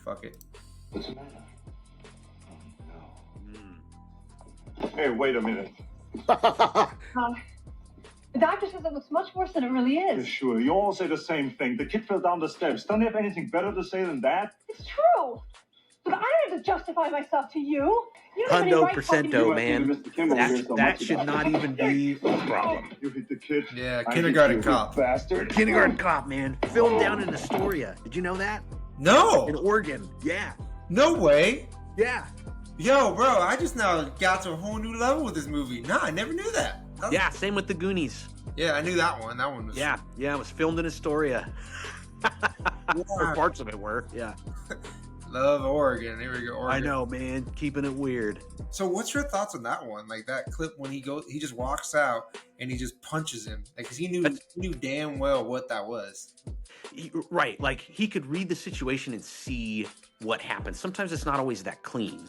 fuck it. What's the matter? Oh, no. Hey, wait a minute. The doctor says it looks much worse than it really is. Yeah, sure, you all say the same thing. The kid fell down the steps. Don't you have anything better to say than that? It's true. But I don't have to justify myself to you. You don't have any Hundo right fucking- percento, man. That should not even be a problem. You hit the kid. Yeah, I kindergarten hit you, cop. bastard. Kindergarten cop, man. Filmed down in Astoria. Did you know that? No, In Oregon. Yeah. no way. Yeah. Yo, bro, I just now got to a whole new level with this movie. Nah, I never knew that. Yeah, same with the Goonies. Yeah, I knew that one. That one was. Yeah, it was filmed in Astoria. Or parts of it were. Yeah. Love Oregon. Here we go. Oregon. I know, man. Keeping it weird. So, what's your thoughts on that one? Like that clip when he just walks out and he just punches him, like because he knew damn well what that was. Right, like he could read the situation and see what happens. Sometimes it's not always that clean,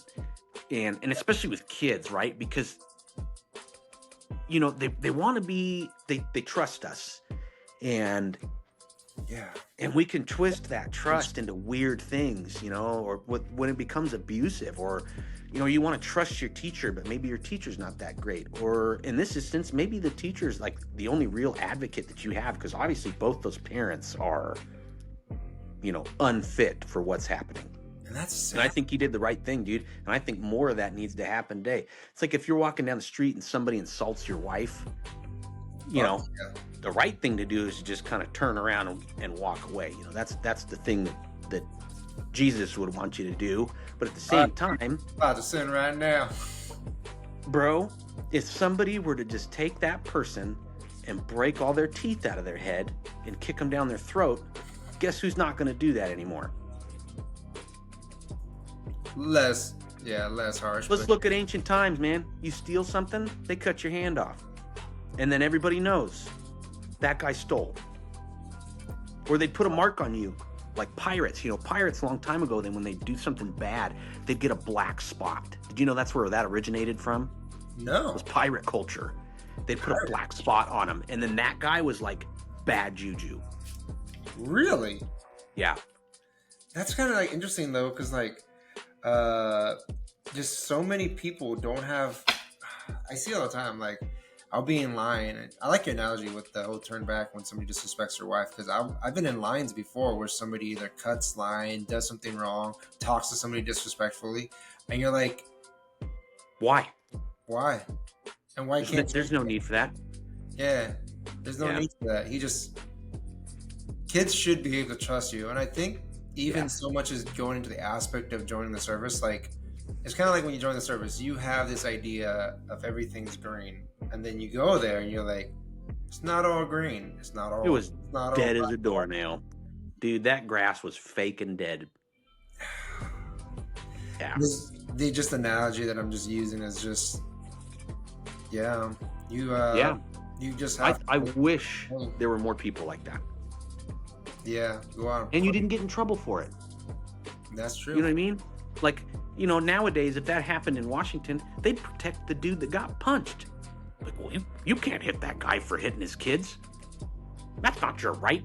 and especially with kids, right? Because you know they want to be, they trust us, and we can twist that trust into weird things, you know, or when it becomes abusive, or you know, you want to trust your teacher, but maybe your teacher's not that great, or in this instance, maybe the teacher's like the only real advocate that you have, because obviously both those parents are, you know, unfit for what's happening. And that's sad. And I think he did the right thing, dude. And I think more of that needs to happen today. It's like if you're walking down the street and somebody insults your wife, you know, the right thing to do is to just kind of turn around and walk away. You know, that's the thing that Jesus would want you to do. But at the same time, about to sin right now, bro, if somebody were to just take that person and break all their teeth out of their head and kick them down their throat, guess who's not going to do that anymore? less harsh. Let's look at ancient times, man. You steal something, they cut your hand off. And then everybody knows that guy stole. Or they'd put a mark on you, like pirates. You know, pirates a long time ago, then when they'd do something bad, they'd get a black spot. Did you know that's where that originated from? No. It was pirate culture. They'd put a black spot on him. And then that guy was like bad juju. Really? Yeah. That's kind of like interesting though, because like just so many people don't have. I see all the time, like I'll be in line, and I like your analogy with the whole turn back when somebody disrespects their wife, because I've been in lines before where somebody either cuts line, does something wrong, talks to somebody disrespectfully, and you're like, why? And why can't there's no need for that. Yeah, there's no need for that. Kids should be able to trust you, and I think even so much as going into the aspect of joining the service, like it's kind of like when you join the service, you have this idea of everything's green, and then you go there and you're like, it's not all green. It's not all. It was not dead all as a doornail, dude. That grass was fake and dead. Yeah. The just analogy that I'm just using is just, you just have. I wish there were more people like that. Yeah, go on. And you didn't get in trouble for it. That's true. You know what I mean? Like, you know, nowadays, if that happened in Washington, they'd protect the dude that got punched. Like, well, you can't hit that guy for hitting his kids. That's not your right.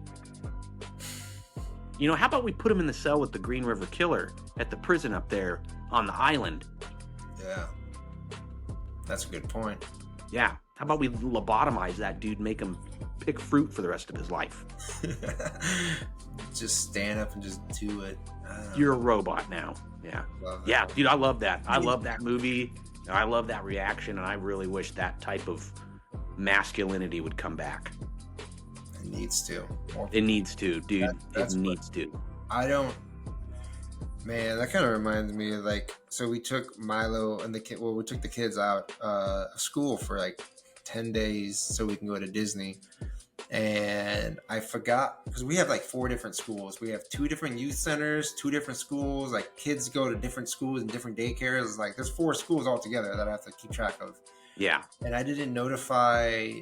You know, how about we put him in the cell with the Green River Killer at the prison up there on the island? Yeah. That's a good point. Yeah. How about we lobotomize that dude, make him pick fruit for the rest of his life? Just stand up and just do it. You're a robot now. Yeah. Yeah, dude, I love that. I love that movie. I love that reaction, and I really wish that type of masculinity would come back. It needs to. It needs to, dude. It needs to. Man, that kind of reminds me of like, so we took Milo and we took the kids out of school for like 10 days so we can go to Disney. And I forgot, because we have like 4 different schools. We have 2 different youth centers, 2 different schools. Like kids go to different schools and different daycares. Like there's 4 schools altogether that I have to keep track of. Yeah. And I didn't notify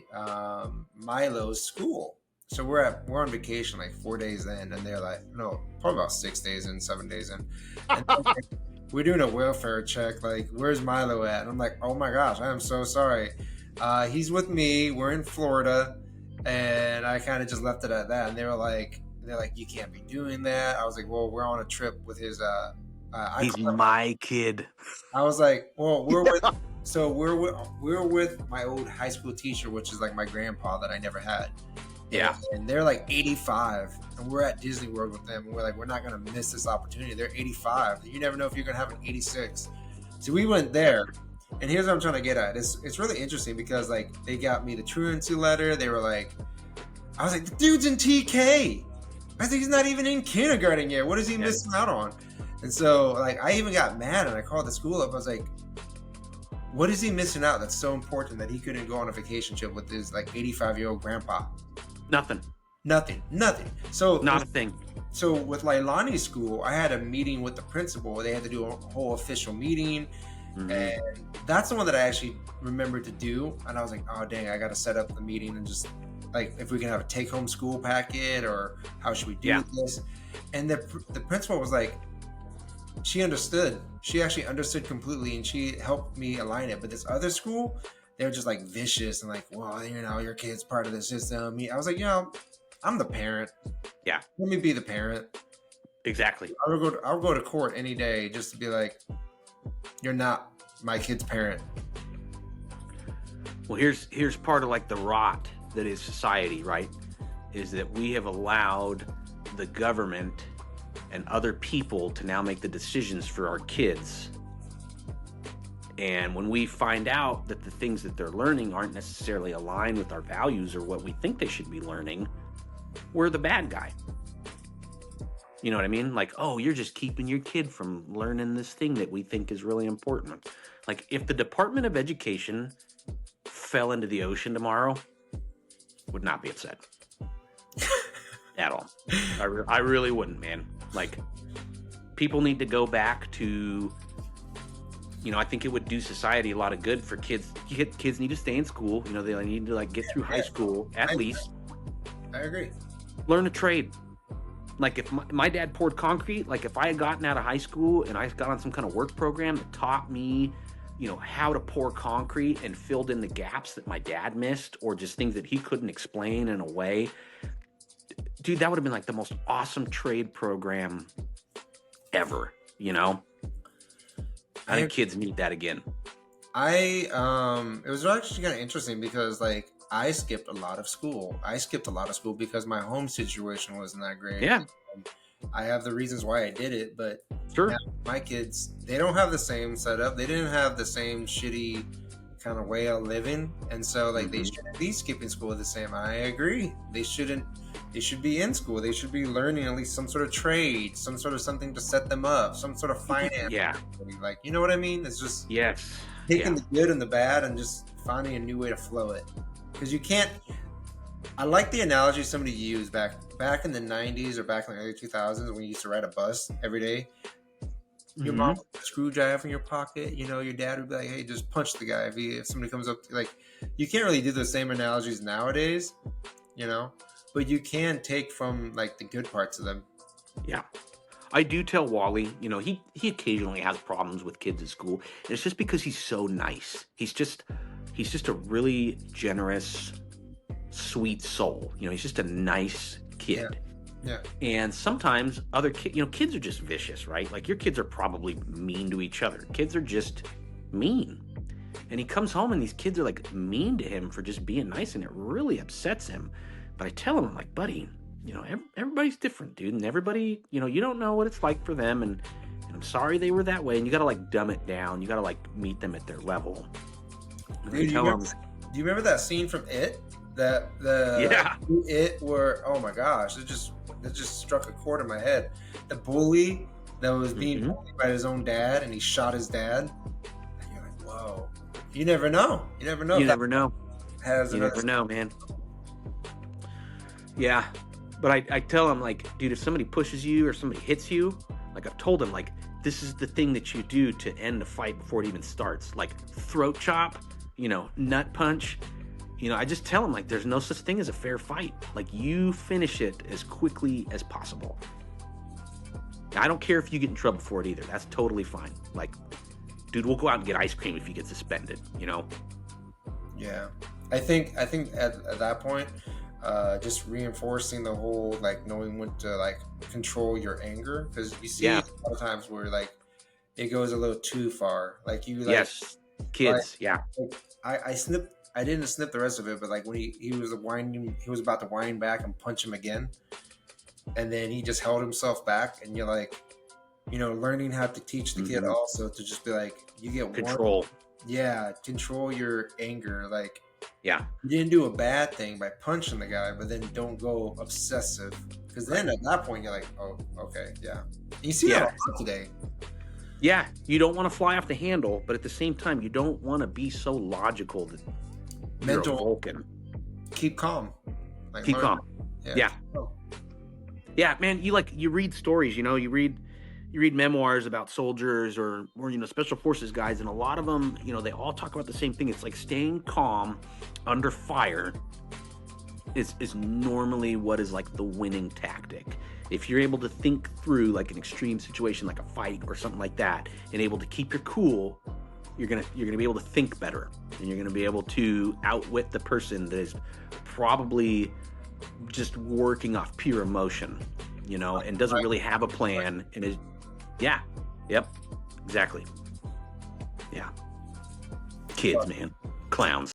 Milo's school. So we're on vacation like 4 days in, and they're like, no, probably about 6 days in, 7 days in. And we're doing a welfare check. Like, where's Milo at? And I'm like, oh my gosh, I am so sorry. He's with me. We're in Florida. And I kind of just left it at that. And they were like, And they're like, you can't be doing that. I was like, well, we're on a trip with his. He's my kid. I was like, well, we're with my old high school teacher, which is like my grandpa that I never had. Yeah. And they're like 85, and we're at Disney World with them. And we're like, we're not going to miss this opportunity. They're 85. You never know if you're going to have an 86. So we went there, and here's what I'm trying to get at. It's really interesting because like they got me the truancy letter. They were like, I was like, the dude's in TK. I think he's not even in kindergarten yet. What is he missing out on? And so like I even got mad and I called the school up. I was like, what is he missing out that's so important that he couldn't go on a vacation trip with his like 85-year-old grandpa? Nothing. So not a thing. So with Lailani's school, I had a meeting with the principal. They had to do a whole official meeting. And that's the one that I actually remembered to do. And I was like, oh, dang, I got to set up the meeting and just like, if we can have a take home school packet or how should we do this? And the principal was like, she understood. She actually understood completely and she helped me align it. But this other school, they were just like vicious and like, well, you know, your kid's part of the system. I was like, you know, I'm the parent. Yeah. Let me be the parent. Exactly. I'll go to court any day just to be like, you're not my kid's parent. Well, here's part of like the rot that is society, right? Is that we have allowed the government and other people to now make the decisions for our kids. And when we find out that the things that they're learning aren't necessarily aligned with our values or what we think they should be learning, we're the bad guy. You know what I mean? Like, oh, you're just keeping your kid from learning this thing that we think is really important. Like, if the Department of Education fell into the ocean tomorrow, would not be upset. At all. I really wouldn't, man. Like, people need to go back to, you know, I think it would do society a lot of good for kids. Kids need to stay in school. You know, they need to like get through high school at least. I agree. Learn a trade. Like if my dad poured concrete, like if I had gotten out of high school and I got on some kind of work program that taught me, you know, how to pour concrete and filled in the gaps that my dad missed or just things that he couldn't explain in a way, dude, that would have been like the most awesome trade program ever, you know? I think kids need that again. It was actually kind of interesting because like I skipped a lot of school. Because my home situation wasn't that great. Yeah. I have the reasons why I did it, but sure, my kids, they don't have the same setup. They didn't have the same shitty kind of way of living. And so like they shouldn't be skipping school the same. I agree. They shouldn't. They should be in school. They should be learning at least some sort of trade, some sort of something to set them up, some sort of finance. Yeah. Like, you know what I mean? It's just taking the good and the bad and just finding a new way to flow it. Because you can't. I like the analogy somebody used back in the 90s or back in the early 2000s when you used to ride a bus every day. Your mom would put a screwdriver in your pocket. You know, your dad would be like, hey, just punch the guy. If somebody comes up, like, you can't really do the same analogies nowadays, you know? But you can take from, like, the good parts of them. Yeah. I do tell Wally, you know, he occasionally has problems with kids at school. And it's just because he's so nice. He's just a really generous, sweet soul. You know, he's just a nice kid. Yeah. And sometimes other kids, you know, kids are just vicious, right? Like your kids are probably mean to each other. Kids are just mean. And he comes home and these kids are like mean to him for just being nice and it really upsets him. But I tell him, I'm like, buddy, you know, everybody's different, dude. And everybody, you know, you don't know what it's like for them. And I'm sorry they were that way. And you got to like dumb it down. You got to like meet them at their level. Dude, do you remember that scene from It? It where, oh my gosh, it just struck a chord in my head. The bully that was being bullied by his own dad and he shot his dad. And you're like, whoa. You never know. You never know, man. Yeah. But I tell him, like, dude, if somebody pushes you or somebody hits you, like I've told him, like, this is the thing that you do to end the fight before it even starts. Like throat chop, you know, nut punch. You know, I just tell him, like, there's no such thing as a fair fight. Like, you finish it as quickly as possible. I don't care if you get in trouble for it either. That's totally fine. Like, dude, we'll go out and get ice cream if you get suspended, you know? Yeah. I think at that point, just reinforcing the whole like knowing when to like control your anger, because you see Yeah. a lot of times where like it goes a little too far. Like you like, Yes. Kids. Yeah. like I snipped. I didn't snip the rest of it, but like when he was winding, he was about to wind back and punch him again, and then he just held himself back, and you're like, you know, learning how to teach the kid also to just be like, you get Control. one, yeah, control your anger. Like, Yeah. you didn't do a bad thing by punching the guy, but then don't go obsessive, because then at that point you're like, oh, okay, yeah. And you see that a lot today. Yeah. You don't want to fly off the handle, but at the same time, you don't want to be so logical that you're a Mental, Vulcan. keep calm. Like, Keep learn- calm. Yeah. Oh, Yeah, man, you read stories, you know, you read memoirs about soldiers or you know, special forces guys, and a lot of them, you know, they all talk about the same thing. It's like staying calm under fire is normally what is like the winning tactic. If you're able to think through like an extreme situation like a fight or something like that and able to keep your cool, you're going to be able to think better, and you're going to be able to outwit the person that is probably just working off pure emotion, you know, and doesn't really have a plan and is, yeah, yep, exactly. Yeah. Kids, man, clowns.